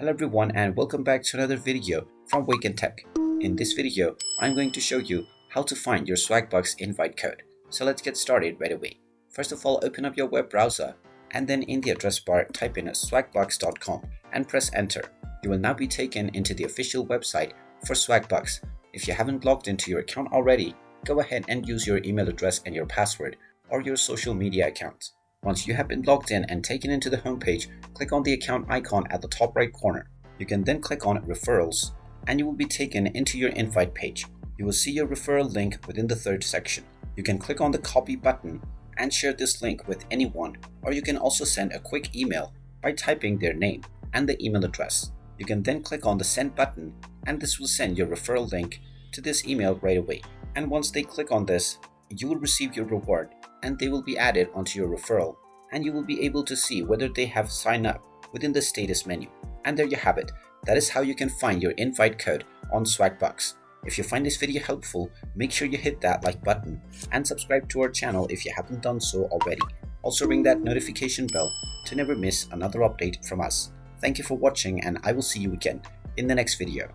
Hello everyone and welcome back to another video from Wake&Tech. In this video, I'm going to show you how to find your Swagbucks invite code. So let's get started right away. First of all, open up your web browser and then in the address bar type in swagbucks.com and press enter. You will now be taken into the official website for Swagbucks. If you haven't logged into your account already, go ahead and use your email address and your password or your social media account. Once you have been logged in and taken into the homepage, click on the account icon at the top right corner. You can then click on referrals and you will be taken into your invite page. You will see your referral link within the third section. You can click on the copy button and share this link with anyone, or you can also send a quick email by typing their name and the email address. You can then click on the send button and this will send your referral link to this email right away. And once they click on this, you will receive your reward and they will be added onto your referral and you will be able to see whether they have signed up within the status menu. And there you have it. That is how you can find your invite code on Swagbucks. If you find this video helpful, make sure you hit that like button and subscribe to our channel if you haven't done so already. Also ring that notification bell to never miss another update from us. Thank you for watching and I will see you again in the next video.